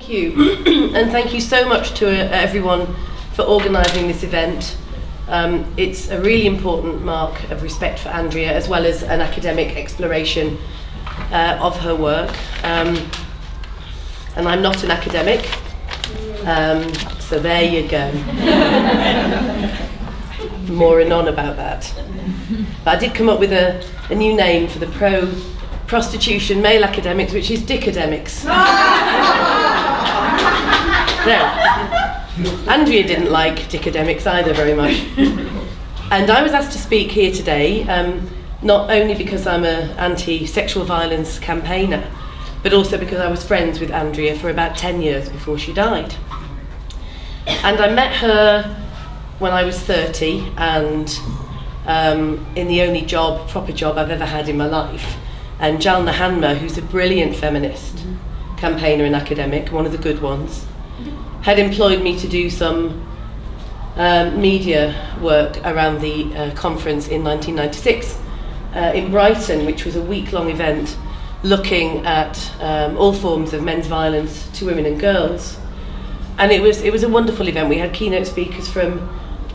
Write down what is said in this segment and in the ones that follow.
Thank you. And thank you so much to everyone for organising this event. It's a really important mark of respect for Andrea, as well as an academic exploration of her work. And I'm not an academic, so there you go. More on about that. But I did come up with a new name for the pro-prostitution male academics, which is dickademics. No, Andrea didn't like dickademics either very much. And I was asked to speak here today, not only because I'm an anti-sexual violence campaigner, but also because I was friends with Andrea for about 10 years before she died. And I met her when I was 30, and in the only proper job I've ever had in my life. And Jalna Hanma, who's a brilliant feminist campaigner and academic, one of the good ones, had employed me to do some media work around the conference in 1996 in Brighton, which was a week-long event looking at all forms of men's violence to women and girls. And it was a wonderful event. We had keynote speakers from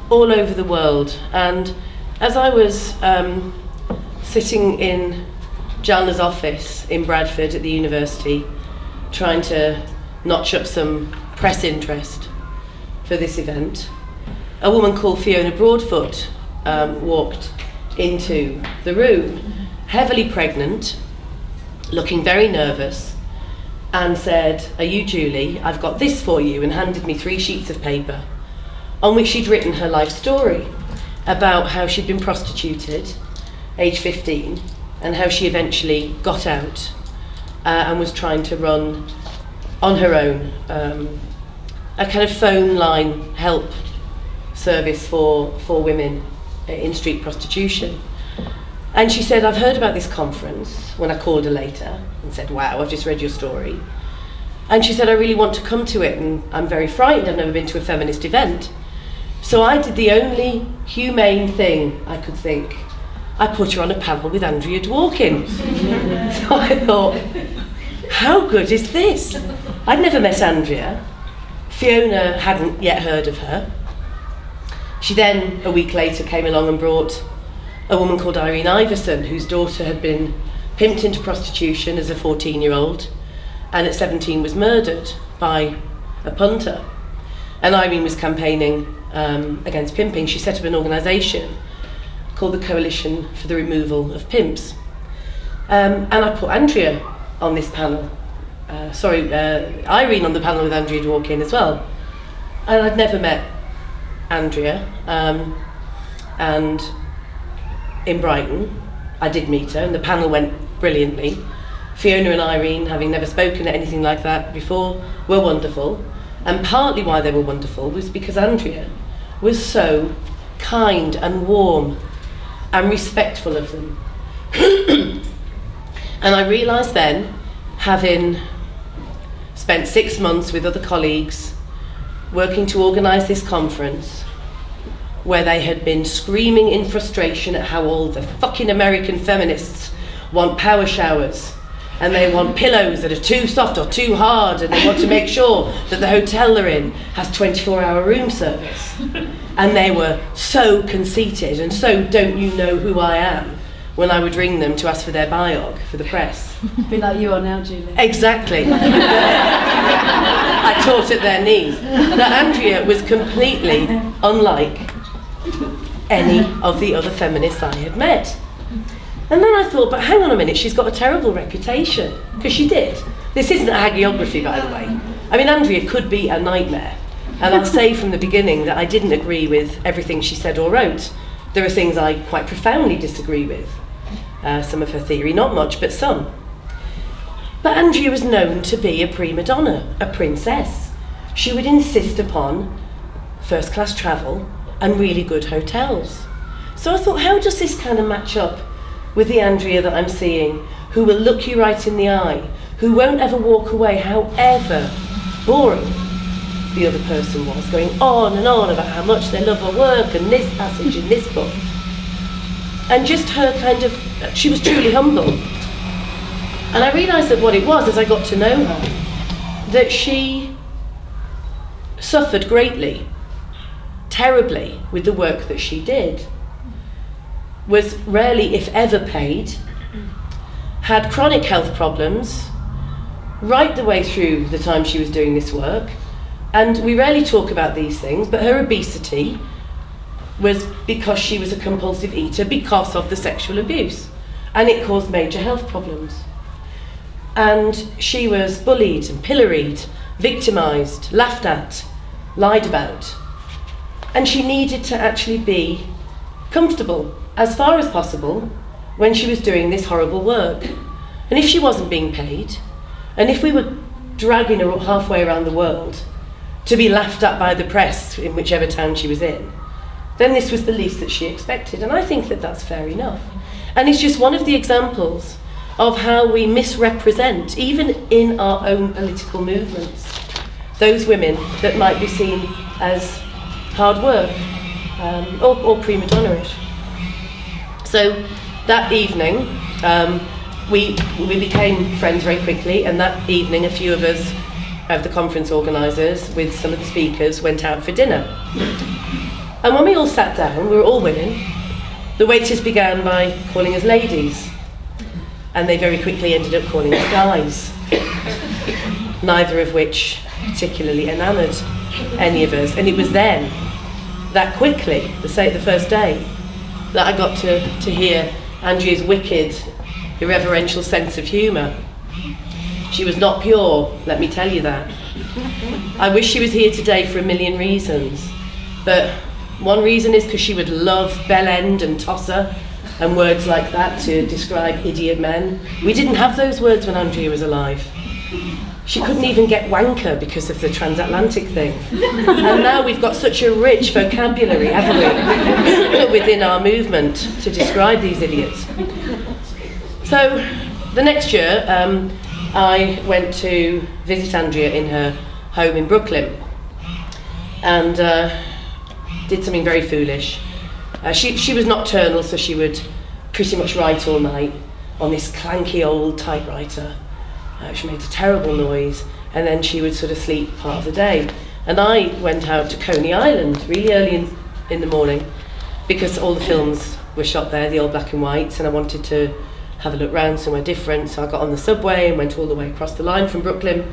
all over the world. And as I was sitting in Jalna's office in Bradford at the university, trying to notch up some press interest for this event, a woman called Fiona Broadfoot walked into the room, heavily pregnant, looking very nervous, and said, "Are you Julie? I've got this for you," and handed me 3 sheets of paper on which she'd written her life story about how she'd been prostituted, age 15, and how she eventually got out and was trying to run on her own a kind of phone line help service for women in street prostitution. And she said, "I've heard about this conference," when I called her later and said, "Wow, I've just read your story." And she said, "I really want to come to it, and I'm very frightened. I've never been to a feminist event." So I did the only humane thing I could think. I put her on a panel with Andrea Dworkin. So I thought, how good is this? I'd never met Andrea. Fiona hadn't yet heard of her. She then, a week later, came along and brought a woman called Irene Iverson, whose daughter had been pimped into prostitution as a 14-year-old, and at 17 was murdered by a punter. And Irene was campaigning against pimping. She set up an organisation called the Coalition for the Removal of Pimps. And I put Andrea on this panel. Irene on the panel with Andrea Dworkin as well. And I'd never met Andrea. And in Brighton, I did meet her, and the panel went brilliantly. Fiona and Irene, having never spoken at anything like that before, were wonderful. And partly why they were wonderful was because Andrea was so kind and warm and respectful of them. And I realised then, having spent 6 months with other colleagues working to organise this conference, where they had been screaming in frustration at how all the fucking American feminists want power showers, and they want pillows that are too soft or too hard, and they want to make sure that the hotel they're in has 24-hour room service. And they were so conceited and so don't you know who I am when I would ring them to ask for their biog for the press. Be like you are now, Julie. Exactly. I taught at their knees. Now Andrea was completely unlike any of the other feminists I had met. And then I thought, but hang on a minute, she's got a terrible reputation. Because she did. This isn't a hagiography, by the way. I mean, Andrea could be a nightmare. And I'll say from the beginning that I didn't agree with everything she said or wrote. There are things I quite profoundly disagree with. Some of her theory, not much, but some. But Andrea was known to be a prima donna, a princess. She would insist upon first-class travel and really good hotels. So I thought, how does this kind of match up with the Andrea that I'm seeing, who will look you right in the eye, who won't ever walk away, however boring the other person was, going on and on about how much they love her work and this passage in this book. And just her kind of, she was truly humble. And I realised that what it was, as I got to know her, that she suffered greatly, terribly, with the work that she did, was rarely, if ever, paid, had chronic health problems right the way through the time she was doing this work. And we rarely talk about these things, but her obesity was because she was a compulsive eater because of the sexual abuse, and it caused major health problems. And she was bullied and pilloried, victimised, laughed at, lied about. And she needed to actually be comfortable, as far as possible, when she was doing this horrible work. And if she wasn't being paid, and if we were dragging her halfway around the world to be laughed at by the press in whichever town she was in, then this was the least that she expected. And I think that that's fair enough. And it's just one of the examples of how we misrepresent, even in our own political movements, those women that might be seen as hard work or prima donna-ish. So that evening, we became friends very quickly, and that evening a few of us, of the conference organisers, with some of the speakers, went out for dinner. And when we all sat down, we were all women, the waiters began by calling us ladies, and they very quickly ended up calling us guys, neither of which particularly enamoured any of us. And it was then, that quickly, the first day, that I got to hear Andrea's wicked, irreverential sense of humour. She was not pure, let me tell you that. I wish she was here today for a million reasons, but one reason is because she would love bell end and tosser and words like that to describe idiot men. We didn't have those words when Andrea was alive. She couldn't even get wanker because of the transatlantic thing. And now we've got such a rich vocabulary, haven't we, within our movement to describe these idiots. So the next year, I went to visit Andrea in her home in Brooklyn, and did something very foolish. She was nocturnal, so she would pretty much write all night on this clanky old typewriter. She made a terrible noise, and then she would sort of sleep part of the day. And I went out to Coney Island really early in the morning, because all the films were shot there, the old black and whites, and I wanted to have a look round somewhere different. So I got on the subway and went all the way across the line from Brooklyn.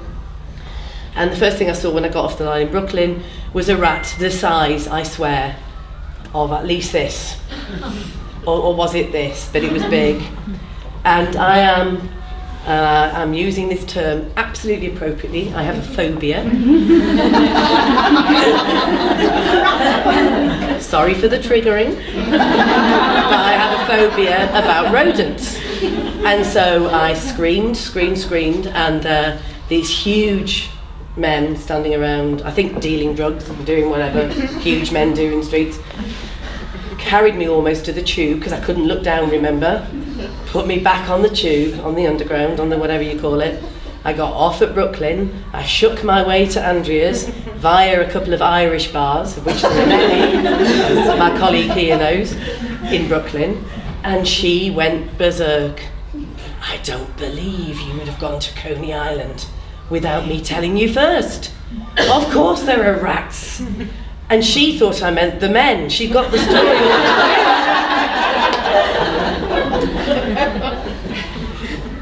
And the first thing I saw when I got off the line in Brooklyn was a rat the size, I swear, of at least this. Or was it this? But it was big. And I'm using this term absolutely appropriately. I have a phobia. Sorry for the triggering. But I have a phobia about rodents. And so I screamed, and these huge men standing around, I think dealing drugs and doing whatever huge men do in the streets, carried me almost to the tube, because I couldn't look down, remember? Put me back on the tube, on the underground, on the whatever you call it. I got off at Brooklyn. I shook my way to Andrea's via a couple of Irish bars, of which there are many, as my colleague here knows, in Brooklyn. And she went berserk. I don't believe you would have gone to Coney Island without me telling you first. Of course there are rats. And she thought I meant the men. She got the story.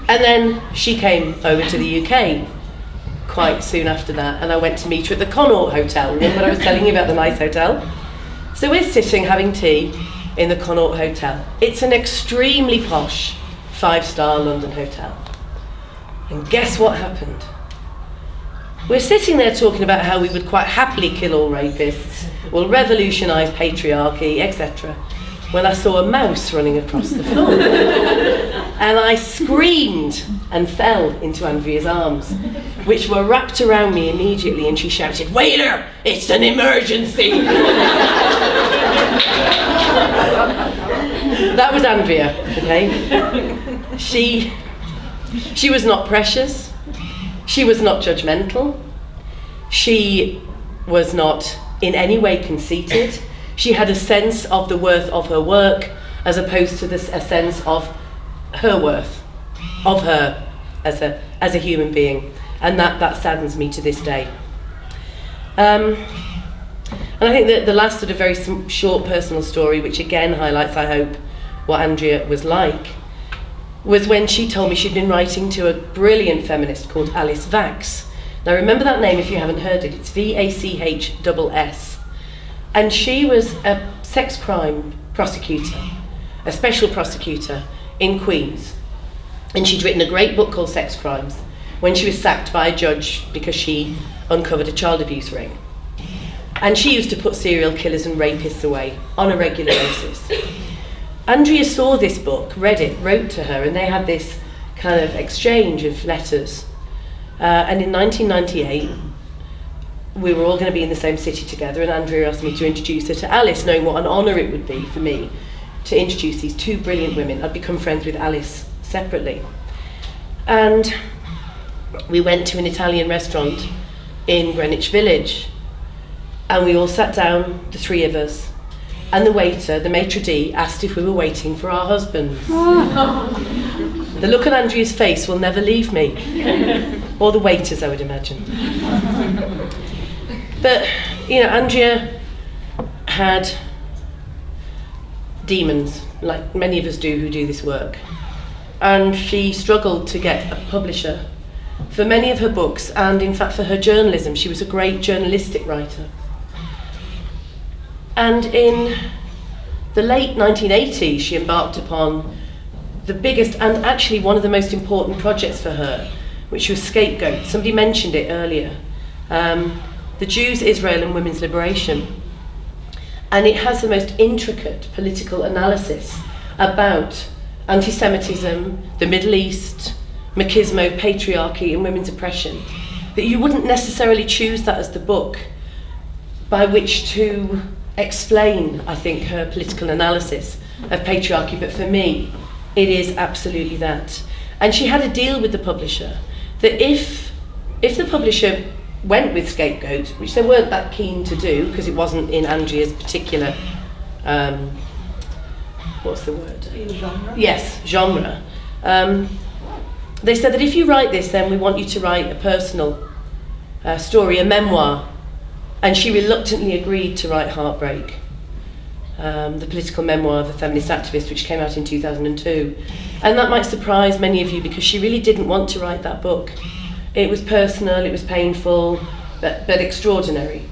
And then she came over to the UK quite soon after that, and I went to meet her at the Connaught Hotel. Remember what I was telling you about the nice hotel? So we're sitting having tea in the Connaught Hotel. It's an extremely posh 5-star London hotel. And guess what happened? We're sitting there talking about how we would quite happily kill all rapists, we'll revolutionise patriarchy, etc., when I saw a mouse running across the floor. And I screamed and fell into Andrea's arms, which were wrapped around me immediately, and she shouted, "Waiter, it's an emergency!" That was Andrea, okay? She was not precious. She was not judgmental. She was not in any way conceited. She had a sense of the worth of her work, as opposed to a sense of her worth, of her as a human being. And that saddens me to this day. And I think that the last sort of very short personal story, which again highlights, I hope, what Andrea was like, was when she told me she'd been writing to a brilliant feminist called Alice Vax. Now remember that name if you haven't heard it, it's Vachss. And she was a sex crime prosecutor, a special prosecutor in Queens. And she'd written a great book called Sex Crimes when she was sacked by a judge because she uncovered a child abuse ring. And she used to put serial killers and rapists away on a regular basis. Andrea saw this book, read it, wrote to her, and they had this kind of exchange of letters. And in 1998, we were all going to be in the same city together, and Andrea asked me to introduce her to Alice, knowing what an honour it would be for me to introduce these two brilliant women. I'd become friends with Alice separately. And we went to an Italian restaurant in Greenwich Village, and we all sat down, the three of us, and the waiter, the maitre d', asked if we were waiting for our husbands. The look on Andrea's face will never leave me, or the waiters, I would imagine. But, you know, Andrea had demons, like many of us do who do this work. And she struggled to get a publisher for many of her books, and in fact for her journalism. She was a great journalistic writer. And in the late 1980s, she embarked upon the biggest and actually one of the most important projects for her, which was Scapegoat. Somebody mentioned it earlier. The Jews, Israel and Women's Liberation. And it has the most intricate political analysis about anti-Semitism, the Middle East, machismo, patriarchy and women's oppression. But you wouldn't necessarily choose that as the book by which to explain, I think, her political analysis of patriarchy, but for me, it is absolutely that. And she had a deal with the publisher that if the publisher went with Scapegoat, which they weren't that keen to do because it wasn't in Andrea's particular, what's the word? Genre? Yes, genre. They said that if you write this, then we want you to write a personal story, a memoir. And she reluctantly agreed to write Heartbreak, the political memoir of a feminist activist, which came out in 2002. And that might surprise many of you because she really didn't want to write that book. It was personal, it was painful, but extraordinary.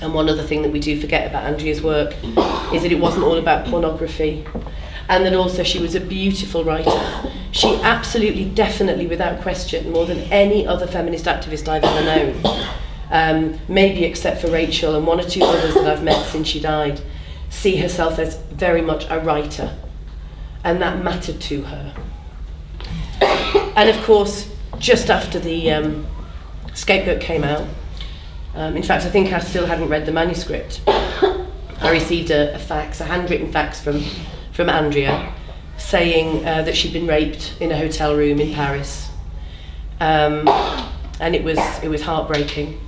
And one other thing that we do forget about Andrea's work is that it wasn't all about pornography, and that also she was a beautiful writer. She absolutely, definitely, without question, more than any other feminist activist I've ever known, maybe except for Rachel and one or two others that I've met since she died, see herself as very much a writer, and that mattered to her. And of course, just after the Scapegoat came out, in fact I think I still hadn't read the manuscript, I received a fax, a handwritten fax from Andrea saying that she'd been raped in a hotel room in Paris, and it was heartbreaking.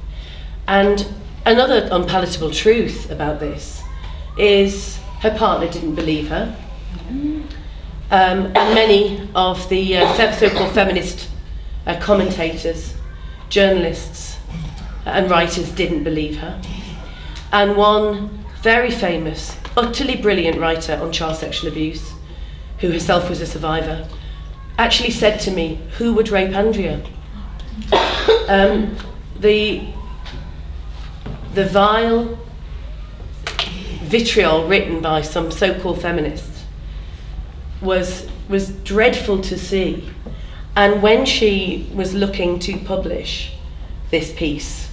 And another unpalatable truth about this is her partner didn't believe her, and many of the so-called feminist commentators, journalists and writers didn't believe her. And one very famous, utterly brilliant writer on child sexual abuse, who herself was a survivor, actually said to me, who would rape Andrea? The vile vitriol written by some so-called feminists was dreadful to see. And when she was looking to publish this piece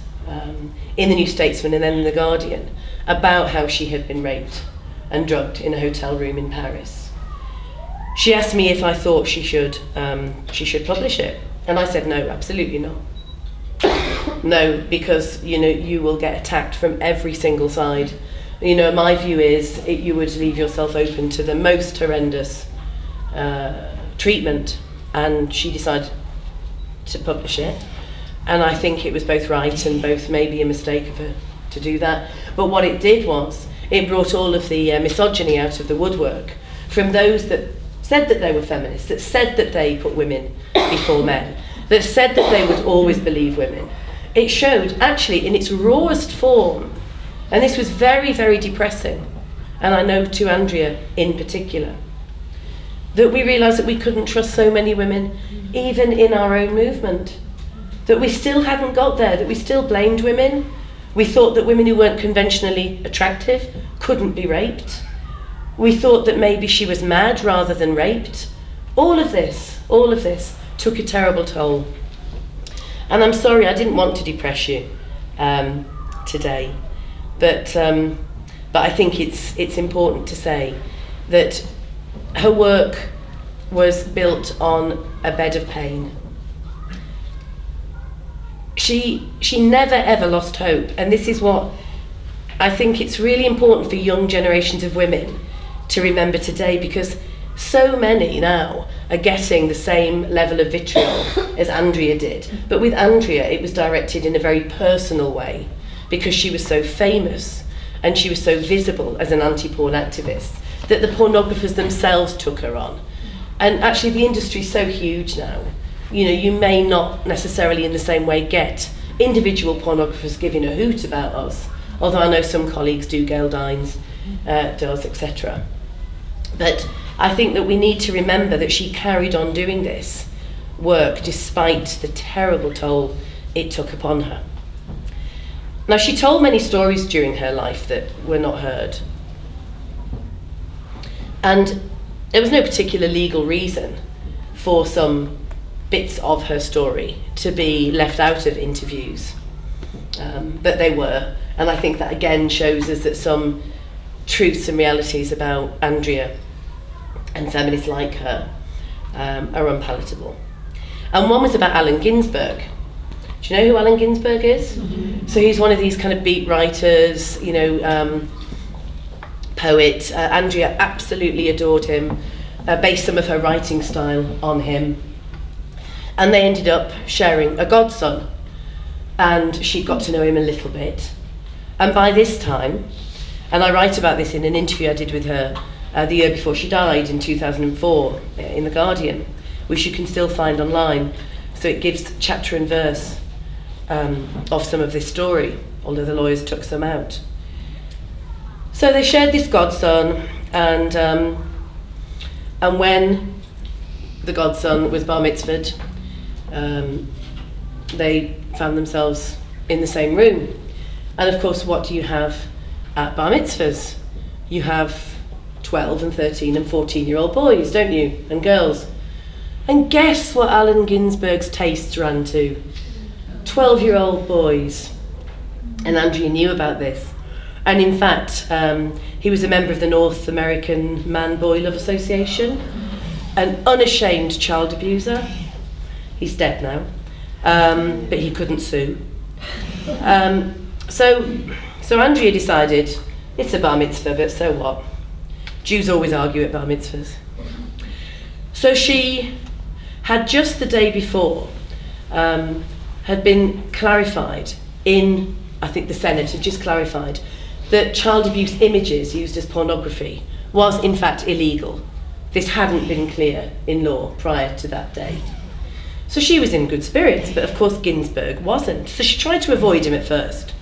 in the New Statesman and then in the Guardian about how she had been raped and drugged in a hotel room in Paris, she asked me if I thought she should publish it, and I said no, absolutely not. No, because you will get attacked from every single side. My view is you would leave yourself open to the most horrendous treatment. And she decided to publish it, and I think it was both right and both maybe a mistake of her to do that. But what it did was it brought all of the misogyny out of the woodwork from those that said that they were feminists, that said that they put women before men, that said that they would always believe women. It showed, actually, in its rawest form, and this was very, very depressing, and I know to Andrea in particular, that we realised that we couldn't trust so many women, even in our own movement, that we still hadn't got there, that we still blamed women. We thought that women who weren't conventionally attractive couldn't be raped. We thought that maybe she was mad rather than raped. All of this took a terrible toll. And I'm sorry, I didn't want to depress you today, but I think it's important to say that her work was built on a bed of pain. She never ever lost hope, and this is what I think it's really important for young generations of women to remember today, because so many now are getting the same level of vitriol as Andrea did. But with Andrea, it was directed in a very personal way, because she was so famous and she was so visible as an anti-porn activist that the pornographers themselves took her on. And actually the industry's so huge now, you know, you may not necessarily in the same way get individual pornographers giving a hoot about us, although I know some colleagues do, Gail Dines does, etc. But I think that we need to remember that she carried on doing this work despite the terrible toll it took upon her. Now, she told many stories during her life that were not heard. And there was no particular legal reason for some bits of her story to be left out of interviews, but they were. And I think that again shows us that some truths and realities about Andrea and feminists like her are unpalatable. And one was about Allen Ginsberg. Do you know who Allen Ginsberg is? Mm-hmm. So he's one of these kind of beat writers, you know, poet. Andrea absolutely adored him, based some of her writing style on him. And they ended up sharing a godson, and she got to know him a little bit. And by this time, and I write about this in an interview I did with her the year before she died in 2004 in The Guardian, which you can still find online. So it gives chapter and verse of some of this story, although the lawyers took some out. So they shared this godson, and when the godson was bar mitzvahed, they found themselves in the same room. And of course, what do you have at bar mitzvahs? You have 12 and 13 and 14-year-old boys, don't you, and girls. And guess what Allen Ginsberg's tastes ran to? 12-year-old boys. And Andrea knew about this. And in fact, he was a member of the North American Man-Boy Love Association, an unashamed child abuser. He's dead now, but he couldn't sue. So Andrea decided, it's a bar mitzvah, but so what? Jews always argue at bar mitzvahs. So she had just the day before, had been clarified in, I think the Senate had just clarified, that child abuse images used as pornography was in fact illegal. This hadn't been clear in law prior to that day. So she was in good spirits, but of course Ginsberg wasn't. So she tried to avoid him at first.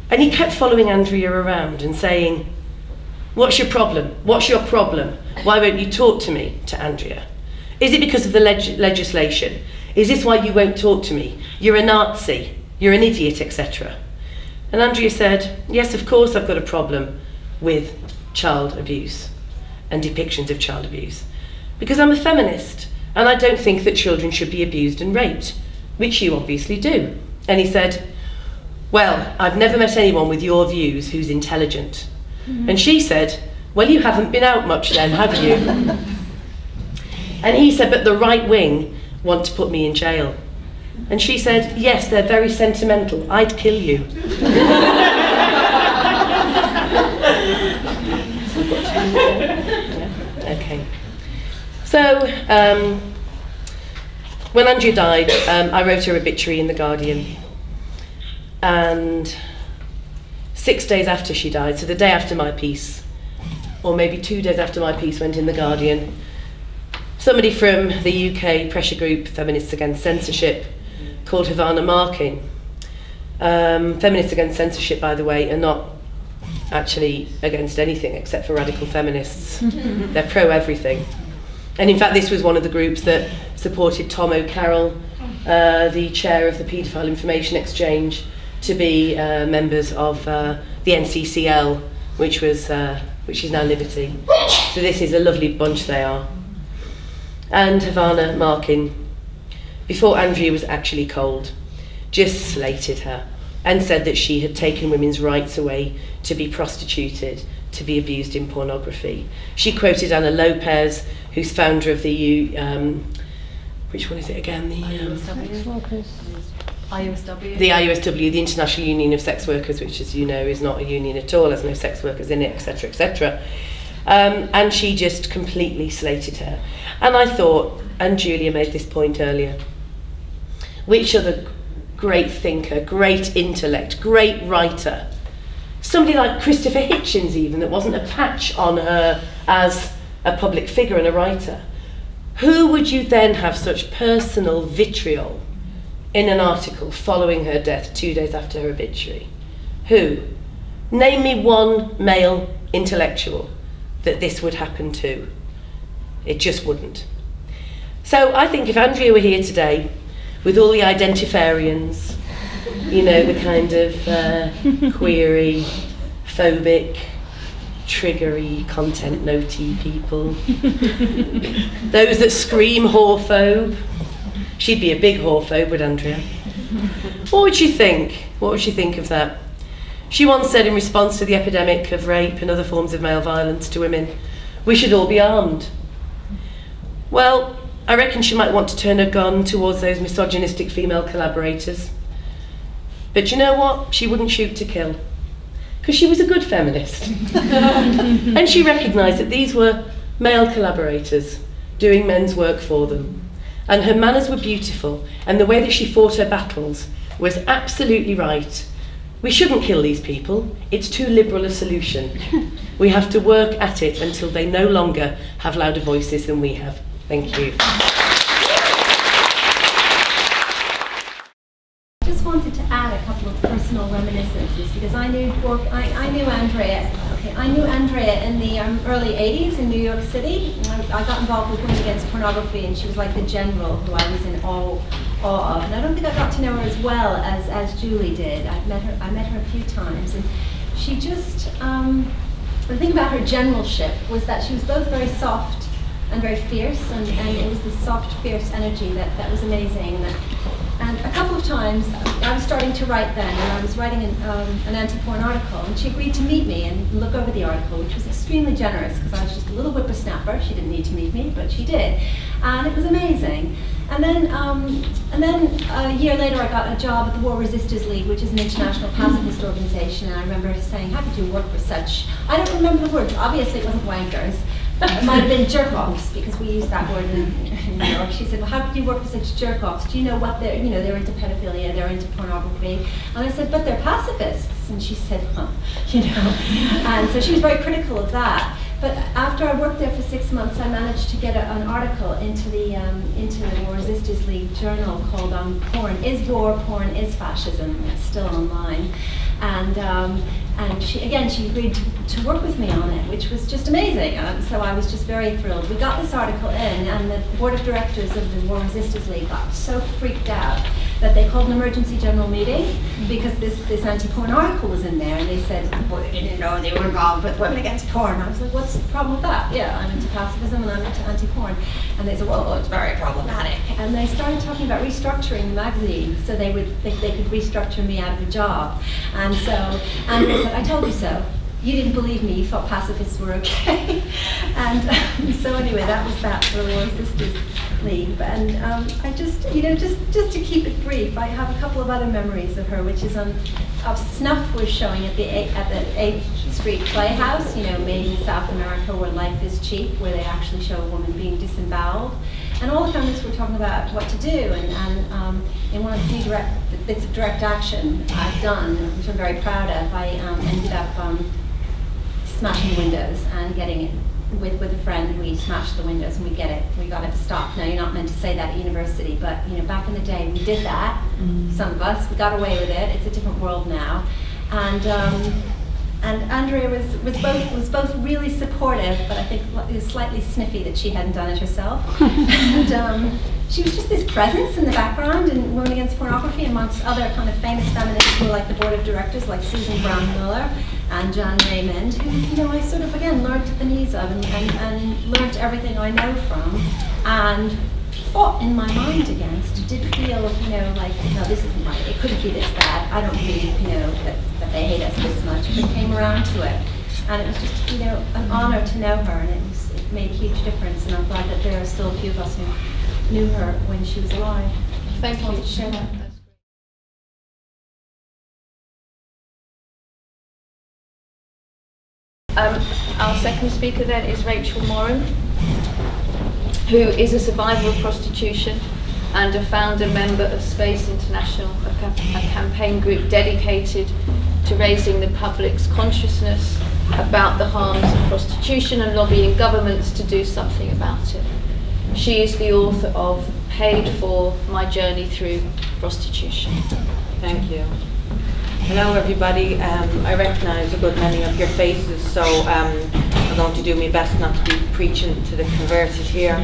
And he kept following Andrea around and saying, "What's your problem? What's your problem? Why won't you talk to me?" to Andrea. "Is it because of the legislation? Is this why you won't talk to me? You're a Nazi, you're an idiot, etc." And Andrea said, "Yes, of course I've got a problem with child abuse and depictions of child abuse, because I'm a feminist and I don't think that children should be abused and raped, which you obviously do." And he said, "Well, I've never met anyone with your views who's intelligent." Mm-hmm. And she said, "Well, you haven't been out much then, have you?" And he said, "But the right wing want to put me in jail." And she said, "Yes, they're very sentimental. I'd kill you." Okay. So, when Andrea died, I wrote her obituary in The Guardian. And 6 days after she died, so the day after my piece, or maybe 2 days after my piece went in The Guardian, somebody from the UK pressure group Feminists Against Censorship called Havana Markin. Feminists Against Censorship, by the way, are not actually against anything except for radical feminists. They're pro-everything. And in fact, this was one of the groups that supported Tom O'Carroll, the chair of the Paedophile Information Exchange, to be members of the NCCL, which is now Liberty. So this is a lovely bunch they are. And Havana Markin, before Andrea was actually cold, just slated her and said that she had taken women's rights away to be prostituted, to be abused in pornography. She quoted Anna Lopez, who's founder of the which one is it again? The IUSW, the International Union of Sex Workers, which, as you know, is not a union at all, has no sex workers in it, etc., etc. And she just completely slated her. And I thought, and Julia made this point earlier, which other great thinker, great intellect, great writer, somebody like Christopher Hitchens even, that wasn't a patch on her as a public figure and a writer, who would you then have such personal vitriol in an article following her death 2 days after her obituary? Who? Name me one male intellectual that this would happen to. It just wouldn't. So I think if Andrea were here today, with all the identifarians, you know, the kind of queery, phobic, triggery, content notey people, those that scream whorephobe, she'd be a big whorephobe, would Andrea? What would she think? What would she think of that? She once said in response to the epidemic of rape and other forms of male violence to women, we should all be armed. Well, I reckon she might want to turn her gun towards those misogynistic female collaborators. But you know what? She wouldn't shoot to kill, because she was a good feminist. And she recognised that these were male collaborators doing men's work for them. And her manners were beautiful, and the way that she fought her battles was absolutely right. We shouldn't kill these people. It's too liberal a solution. We have to work at it until they no longer have louder voices than we have. Thank you. I just wanted to add a couple of personal reminiscences, because I knew Andrea. Okay, I knew Andrea in the early '80s in New York City. I got involved with Women Against Pornography, and she was like the general who I was in awe of. And I don't think I got to know her as well as Julie did. I met her a few times, and she just the thing about her generalship was that she was both very soft and very fierce, and it was the soft, fierce energy that was amazing. And a couple of times, I was starting to write then, and I was writing an anti-porn article, and she agreed to meet me and look over the article, which was extremely generous, because I was just a little whippersnapper. She didn't need to meet me, but she did. And it was amazing. And then a year later, I got a job at the War Resisters League, which is an international pacifist organization, and I remember her saying, how could you work for such, I don't remember the word, obviously it wasn't wankers. It might have been jerk-offs, because we use that word in New York. She said, well, how could you work with such jerk-offs? Do you know what they're into pedophilia, they're into pornography. And I said, but they're pacifists. And she said, huh, And so she was very critical of that. But after I worked there for 6 months, I managed to get an article into the War Resisters League journal called Porn is War, Porn is Fascism. It's still online. And she agreed to work with me on it, which was just amazing. So I was just very thrilled. We got this article in, and the board of directors of the War Resisters League got so freaked out that they called an emergency general meeting, because this anti-porn article was in there, and they said, well, they didn't know they were involved with Women Against Porn. I was like, what's the problem with that? Yeah, I'm into pacifism and I'm into anti-porn. And they said, well, it's very problematic. And they started talking about restructuring the magazine, so they could restructure me out of a job. And so Andrea said, I told you so. You didn't believe me, you thought pacifists were okay. And so anyway, that was that for the War Resisters League. And I just to keep it brief, I have a couple of other memories of her, which is of Snuff was showing at the 8th Street Playhouse, made in South America, where life is cheap, where they actually show a woman being disemboweled. And all the feminists were talking about what to do, and in one of the few bits of direct action I've done, which I'm very proud of, I ended up smashing windows and getting with a friend, we smashed the windows and we got it stopped. Now, you're not meant to say that at university, but back in the day we did that. Some of us, we got away with it. It's a different world now. And Andrea was both really supportive, but I think it was slightly sniffy that she hadn't done it herself. And she was just this presence in the background in Women Against Pornography, amongst other kind of famous feminists who were like the board of directors, like Susan Brown Miller and John Raymond, who I sort of again learned at the knees of and learned everything I know from, and fought in my mind against. Did feel like, no, this isn't right. It couldn't be this bad. I don't believe that they hate us this much. But came around to it, and it was just an honor to know her, and it made a huge difference. And I'm glad that there are still a few of us who knew her when she was alive. Thank you. To share that. Our second speaker then is Rachel Moran, who is a survivor of prostitution and a founder member of Space International, a campaign group dedicated to raising the public's consciousness about the harms of prostitution and lobbying governments to do something about it. She is the author of Paid For: My Journey Through Prostitution. Thank you. Hello everybody, I recognise a good many of your faces, so I'm going to do my best not to be preaching to the converted here.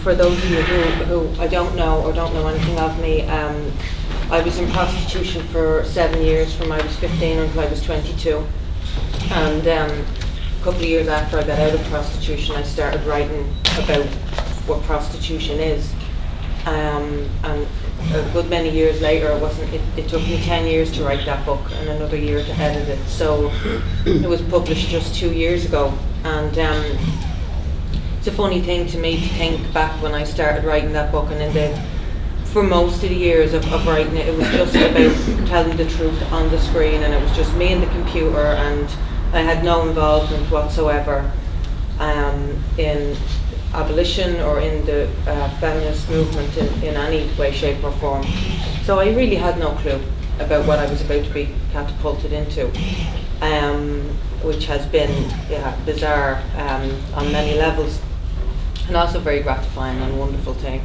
For those of you who I don't know or don't know anything of me, I was in prostitution for 7 years, from I was 15 until I was 22. And a couple of years after I got out of prostitution, I started writing about what prostitution is. And a good many years later, it took me 10 years to write that book and another year to edit it. So it was published just 2 years ago. And it's a funny thing to me to think back when I started writing that book, and for most of the years of writing it, it was just about telling the truth on the screen, and it was just me and the computer, and I had no involvement whatsoever in abolition or in the feminist movement in any way, shape or form. So I really had no clue about what I was about to be catapulted into, which has been bizarre on many levels, and also very gratifying and wonderful thing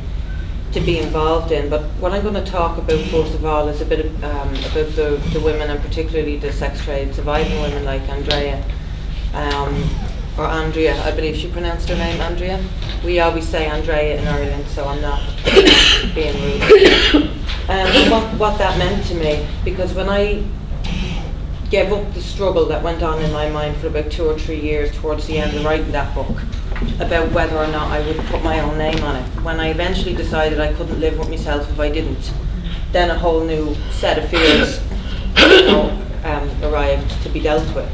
to be involved in. But what I'm going to talk about first of all is a bit about the women, and particularly the sex trade surviving women like Andrea, or Andrea, I believe she pronounced her name, Andrea. We always say Andrea in Ireland, so I'm not being rude. What that meant to me, because when I gave up the struggle that went on in my mind for about 2 or 3 years towards the end of writing that book, about whether or not I would put my own name on it, when I eventually decided I couldn't live with myself if I didn't, then a whole new set of fears arrived to be dealt with.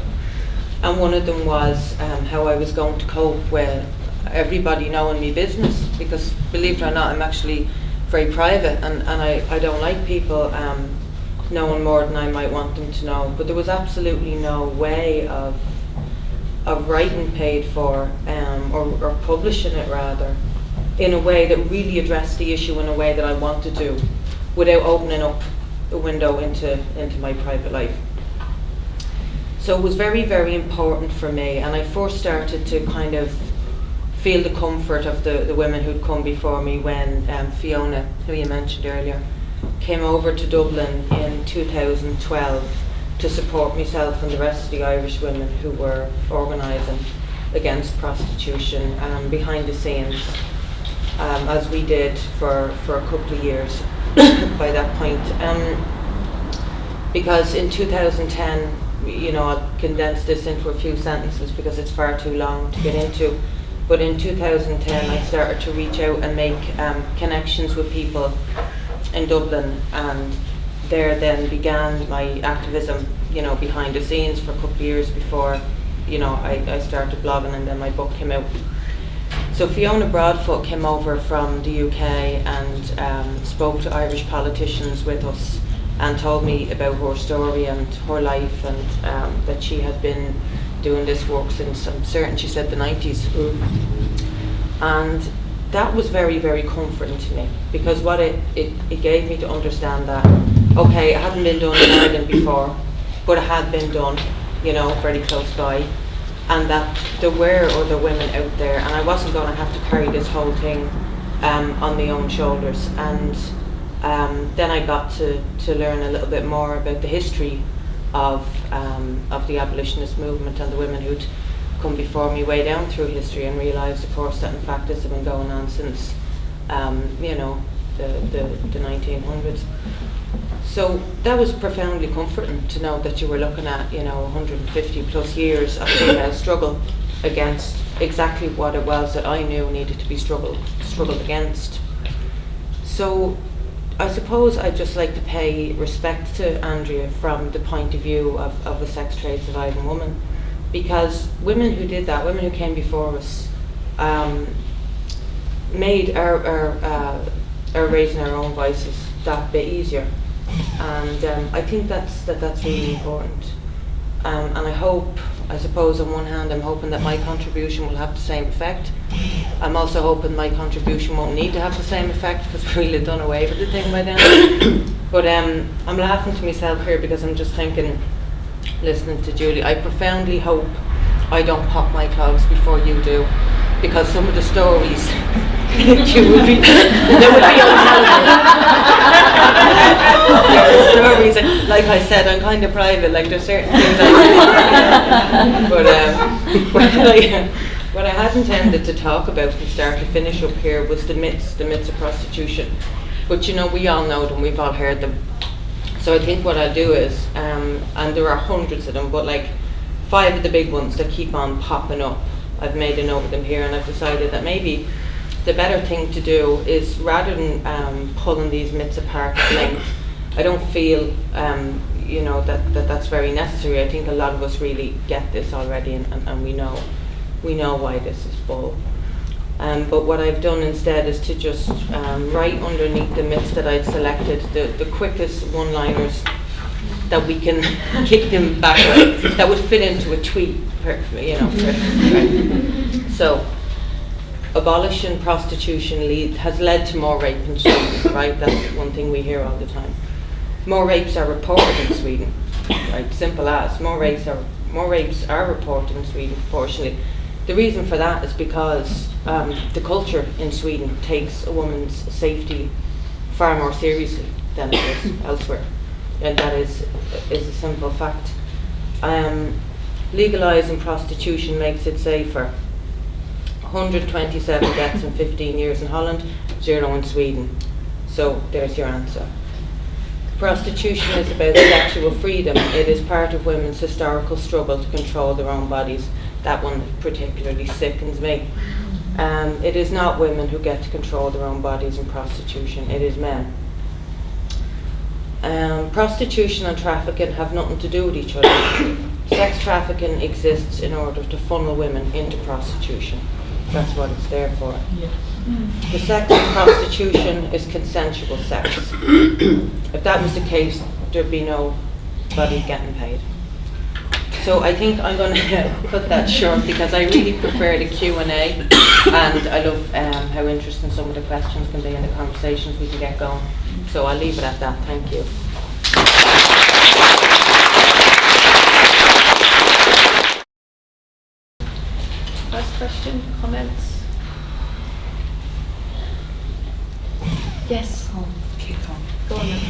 And one of them was how I was going to cope with everybody knowing me business, because believe it or not, I'm actually very private, and I don't like people knowing more than I might want them to know. But there was absolutely no way of writing Paid For, or publishing it rather, in a way that really addressed the issue in a way that I wanted to, without opening up a window into my private life. So it was very, very important for me, and I first started to kind of feel the comfort of the women who'd come before me when Fiona, who you mentioned earlier, came over to Dublin in 2012 to support myself and the rest of the Irish women who were organising against prostitution behind the scenes, as we did for a couple of years by that point. Because in 2010, I'll condense this into a few sentences because it's far too long to get into, but in 2010 I started to reach out and make connections with people in Dublin, and there then began my activism, behind the scenes for a couple of years before, I started blogging and then my book came out. So Fiona Broadfoot came over from the UK and spoke to Irish politicians with us and told me about her story and her life, and that she had been doing this work since, I'm certain she said, the 90s. And that was very, very comforting to me, because what it gave me to understand that, okay, it hadn't been done in Ireland before, but it had been done, very close by. and that there were other women out there, and I wasn't going to have to carry this whole thing on my own shoulders. And then I got to learn a little bit more about the history of the abolitionist movement and the women who'd come before me way down through history, and realised, of course, that in fact this had been going on since the 1900s. So that was profoundly comforting to know that you were looking at 150 plus years of female struggle against exactly what it was that I knew needed to be struggled against. So I suppose I'd just like to pay respect to Andrea from the point of view of a sex trade surviving woman, because women who did that, women who came before us, made our raising our own voices that bit easier, and I think that's really important. And I suppose on one hand I'm hoping that my contribution will have the same effect. I'm also hoping my contribution won't need to have the same effect, because we'll have done away with the thing by then. But I'm laughing to myself here because I'm just thinking, listening to Julie, I profoundly hope I don't pop my clogs before you do, because some of the stories they would be on television. Stories, like I said, I'm kind of private, like there's certain things I do. But what I had intended to talk about from start to finish up here was the myths of prostitution. But we all know them, we've all heard them. So I think what I'll do is, and there are hundreds of them, but like 5 of the big ones that keep on popping up, I've made a note of them here, and I've decided that maybe the better thing to do is, rather than pulling these myths apart at length, I don't feel that's very necessary. I think a lot of us really get this already, and we know why this is bull. But what I've done instead is to just write underneath the myths that I'd selected the quickest one-liners that we can kick them back, that would fit into a tweet perfectly, Right. So, abolishing prostitution has led to more rape in Sweden, right? That's one thing we hear all the time. More rapes are reported in Sweden, right? Simple as. More rapes are reported in Sweden proportionally. The reason for that is because the culture in Sweden takes a woman's safety far more seriously than it does elsewhere, and that is a simple fact. Legalising prostitution makes it safer. 127 deaths in 15 years in Holland, 0 in Sweden. So there's your answer. Prostitution is about sexual freedom. It is part of women's historical struggle to control their own bodies. That one particularly sickens me. It is not women who get to control their own bodies in prostitution, it is men. Prostitution and trafficking have nothing to do with each other. Sex trafficking exists in order to funnel women into prostitution. That's what it's there for. Yeah. The sex in prostitution is consensual sex. If that was the case, there'd be nobody getting paid. So I think I'm going to cut that short, because I really prefer the Q&A, and I love how interesting some of the questions can be and the conversations we can get going. So I'll leave it at that. Thank you. First question, comments? Yes. I'll kick on. Go on then.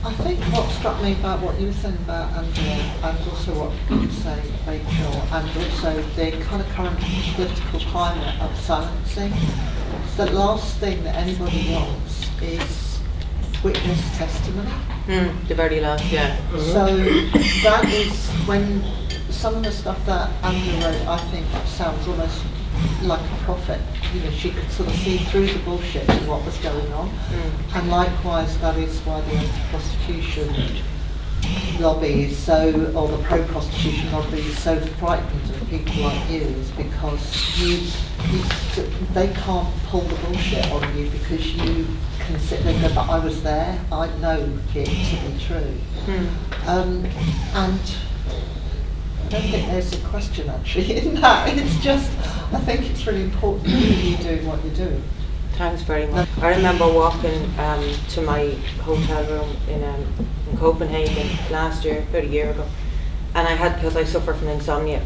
I think what struck me about what you were saying about Angela, and also what you were saying, Rachel, and also the kind of current political climate of silencing, is the last thing that anybody wants is witness testimony. The very last, yeah. So that is when some of the stuff that Angela wrote, I think, sounds almost like a prophet. She could sort of see through the bullshit of what was going on. And likewise, that is why the anti-prostitution lobby is so, or the pro-prostitution lobby is so frightened of people like you, is because they can't pull the bullshit on you, because you can sit there and go, but I was there, I know it to be true. And I don't think there's a question actually in that. It's just, I think it's really important that you doing what you're doing. Thanks very much. I remember walking to my hotel room in Copenhagen last year, about a year ago, And I had, because I suffer from insomnia,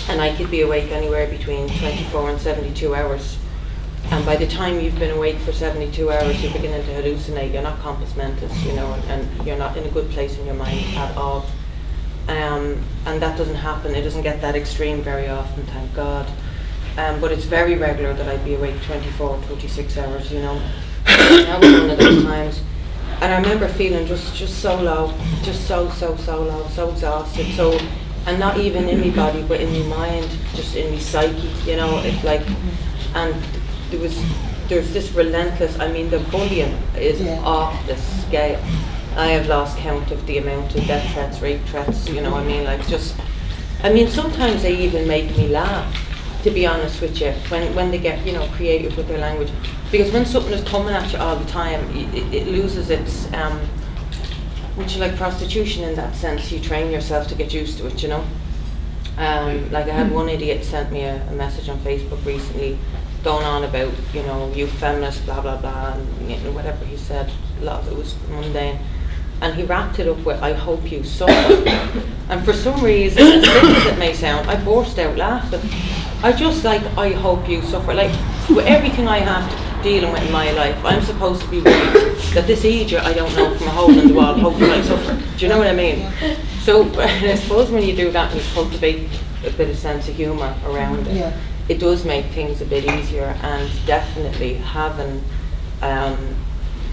and I could be awake anywhere between 24 and 72 hours. And by the time you've been awake for 72 hours, you're beginning to hallucinate. You're not compos mentis, you know, and you're not in a good place in your mind at all. And that doesn't happen. It doesn't get that extreme very often, thank God. But it's very regular that I'd be awake 24, 26 hours, you know. That was one of those times. And I remember feeling just so low, just so low, so exhausted, and not even in my body, but in my mind, just in my psyche, you know. It's like, and there's this relentless, I mean, the bullying is off the scale. I have lost count of the amount of death threats, rape threats, you know, I mean, like sometimes they even make me laugh, to be honest with you, when they get, you know, creative with their language. Because when something is coming at you all the time, it loses its, which is like prostitution in that sense, you train yourself to get used to it, you know. Like I had one idiot sent me a message on Facebook recently, going on about, you know, you feminist, blah, blah, blah, and you know, whatever he said, a lot of it was mundane. And he wrapped it up with, I hope you suffer. And for some reason, as simple as it may sound, I burst out laughing. I just like, I hope you suffer. Like, with everything I have to dealing with in my life, I'm supposed to be worried that this idiot I don't know from a hole in the wall, hopefully I suffer. Do you know what I mean? So I suppose when you do that and you cultivate a bit of sense of humour around it, it does make things a bit easier. And definitely having,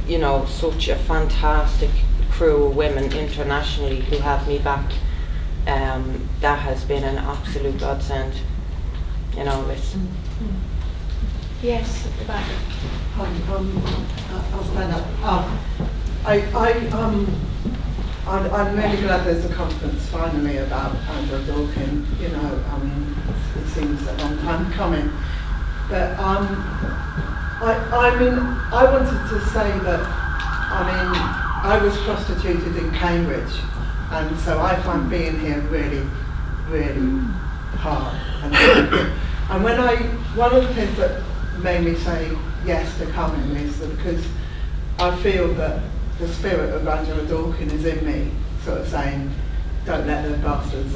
you know, such a fantastic crew of women internationally who have me back, that has been an absolute godsend. You know, it's... Yes, at the back. I'll stand up. I'm really glad there's a conference finally about Andrea Dworkin. You know, I mean, it seems a long time coming. But I mean, I wanted to say that, I mean, I was prostituted in Cambridge, and so I find being here really, really hard. And when one of the things that made me say yes to coming is that because I feel that the spirit of Andrea Dworkin is in me, sort of saying, don't let the bastards,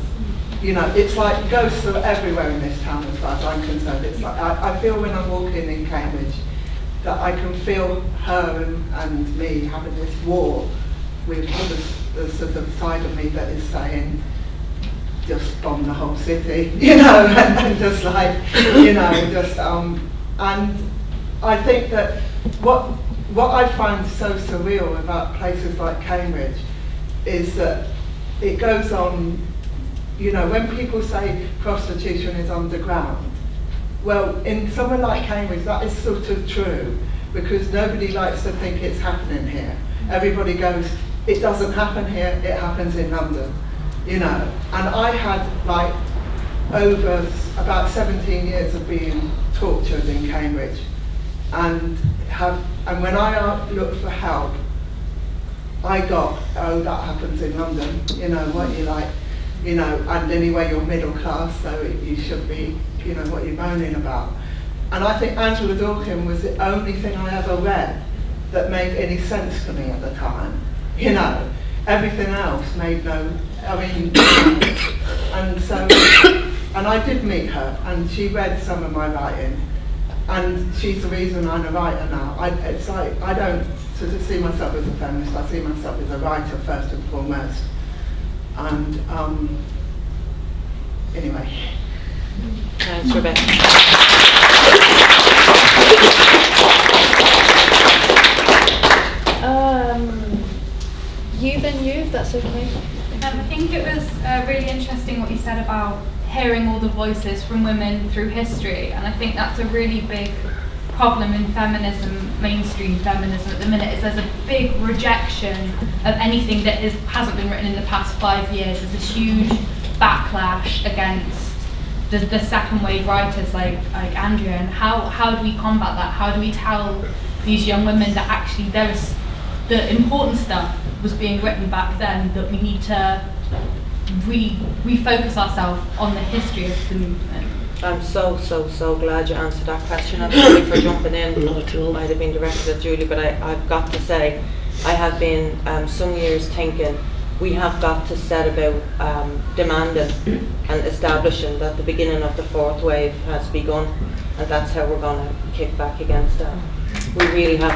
you know, it's like it goes through everywhere in this town as far as I'm concerned. It's like I feel when I'm walking in Cambridge that I can feel her and me having this war with the sort of side of me that is saying, just bomb the whole city, you know, and just like, you know, just and I think that what I find so surreal about places like Cambridge is that it goes on, you know, when people say prostitution is underground, well, in somewhere like Cambridge that is sort of true, because nobody likes to think it's happening here. Everybody goes, it doesn't happen here, it happens in London. You know, and I had like over about 17 years of being tortured in Cambridge, and when I looked for help, I got, oh, that happens in London. You know what you like, you know, and anyway you're middle class, so you should be, you know, what you're moaning about. And I think Angela Dworkin was the only thing I ever read that made any sense to me at the time. You know, everything else made no. I mean, and so, and I did meet her, and she read some of my writing, and she's the reason I'm a writer now. It's like, I don't sort of see myself as a feminist, I see myself as a writer first and foremost. And anyway. Thanks, Rebecca. You then you, if that's okay. I think it was really interesting what you said about hearing all the voices from women through history, and I think that's a really big problem in feminism, mainstream feminism at the minute, is there's a big rejection of anything that hasn't been written in the past 5 years. There's this huge backlash against the second wave writers like Andrea, and how do we combat that? How do we tell these young women that actually there's the important stuff was being written back then, that we need to refocus ourselves on the history of the movement? I'm so glad you answered that question. I'm sorry for jumping in. Not at all. Might have been directed at Julie, but I've got to say, I have been some years thinking we have got to set about demanding and establishing that the beginning of the fourth wave has begun, and that's how we're going to kick back against that. We really have,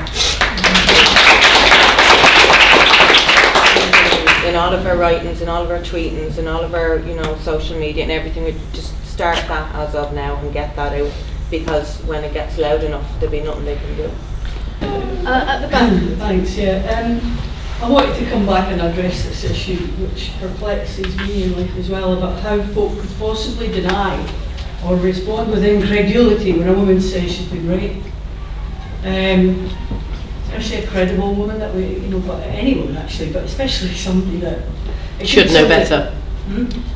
in all of our writings, in all of our tweetings, in all of our, you know, social media and everything, we just start that as of now and get that out, because when it gets loud enough, there'll be nothing they can do. At the back. Thanks, yeah. I wanted to come back and address this issue, which perplexes me in life as well, about how folk could possibly deny or respond with incredulity when a woman says she's been raped. Especially a credible woman that we, you know, but anyone actually, but especially somebody that should know better.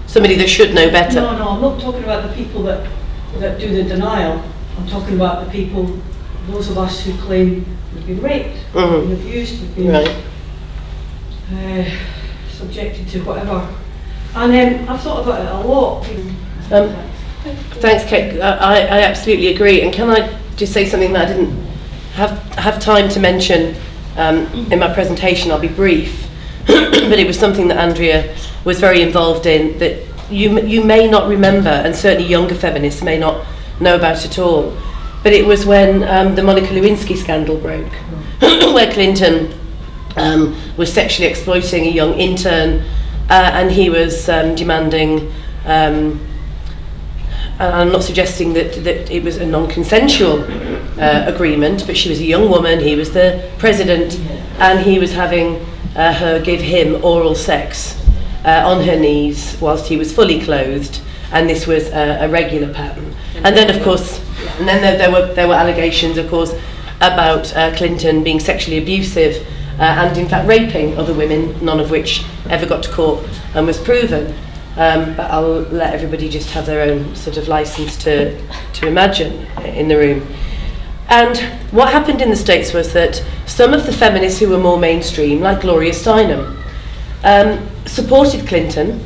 Somebody that should know better. No, I'm not talking about the people that do the denial. I'm talking about the people, those of us who claim we've been raped, been abused, we've been subjected to whatever. And I've thought about it a lot. Thanks, Kate. I absolutely agree. And can I just say something that I didn't have time to mention in my presentation? I'll be brief. But it was something that Andrea was very involved in, that you may not remember, and certainly younger feminists may not know about at all. But it was when the Monica Lewinsky scandal broke, where Clinton was sexually exploiting a young intern, and he was demanding, and I'm not suggesting that it was a non-consensual agreement, but she was a young woman, he was the president, and he was having her give him oral sex on her knees whilst he was fully clothed, and this was a regular pattern. And then, of course, and then there were allegations, of course, about Clinton being sexually abusive and in fact raping other women, none of which ever got to court and was proven. But I'll let everybody just have their own sort of license to imagine in the room. And what happened in the States was that some of the feminists who were more mainstream, like Gloria Steinem, supported Clinton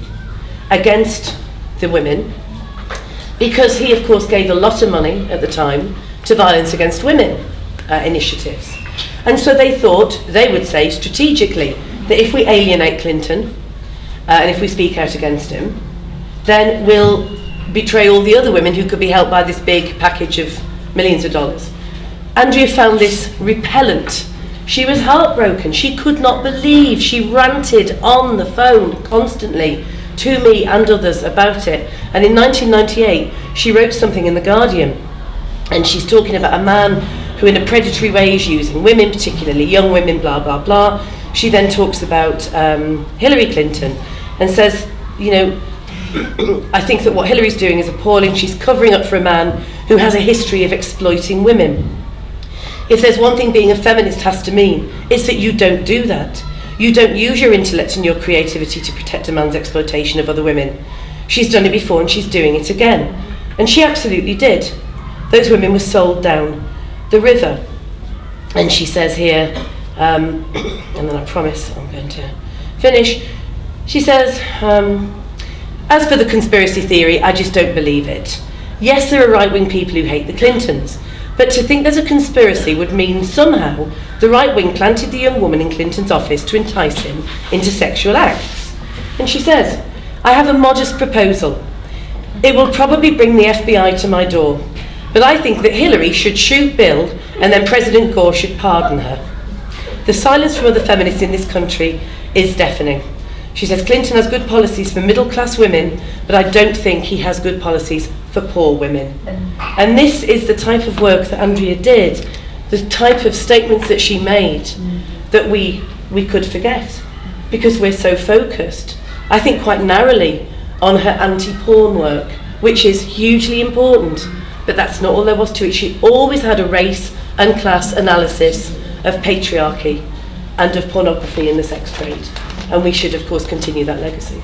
against the women, because he, of course, gave a lot of money at the time to violence against women initiatives. And so they thought, they would say strategically, that if we alienate Clinton, and if we speak out against him, then we'll betray all the other women who could be helped by this big package of millions of dollars. Andrea found this repellent. She was heartbroken. She could not believe. She ranted on the phone constantly to me and others about it. And in 1998, she wrote something in The Guardian, and she's talking about a man who in a predatory way is using women, particularly young women, blah, blah, blah. She then talks about Hillary Clinton and says, you know, I think that what Hillary's doing is appalling. She's covering up for a man who has a history of exploiting women. If there's one thing being a feminist has to mean, it's that you don't do that. You don't use your intellect and your creativity to protect a man's exploitation of other women. She's done it before and she's doing it again. And she absolutely did. Those women were sold down the river. And she says here, and then I promise I'm going to finish, she says, as for the conspiracy theory, I just don't believe it. Yes, there are right-wing people who hate the Clintons, but to think there's a conspiracy would mean somehow the right wing planted the young woman in Clinton's office to entice him into sexual acts. And she says, I have a modest proposal. It will probably bring the FBI to my door, but I think that Hillary should shoot Bill and then President Gore should pardon her. The silence from other feminists in this country is deafening. She says Clinton has good policies for middle-class women, but I don't think he has good policies for poor women. And this is the type of work that Andrea did, the type of statements that she made that we could forget because we're so focused, I think quite narrowly, on her anti-porn work, which is hugely important, but that's not all there was to it. She always had a race and class analysis of patriarchy and of pornography in the sex trade. And we should, of course, continue that legacy.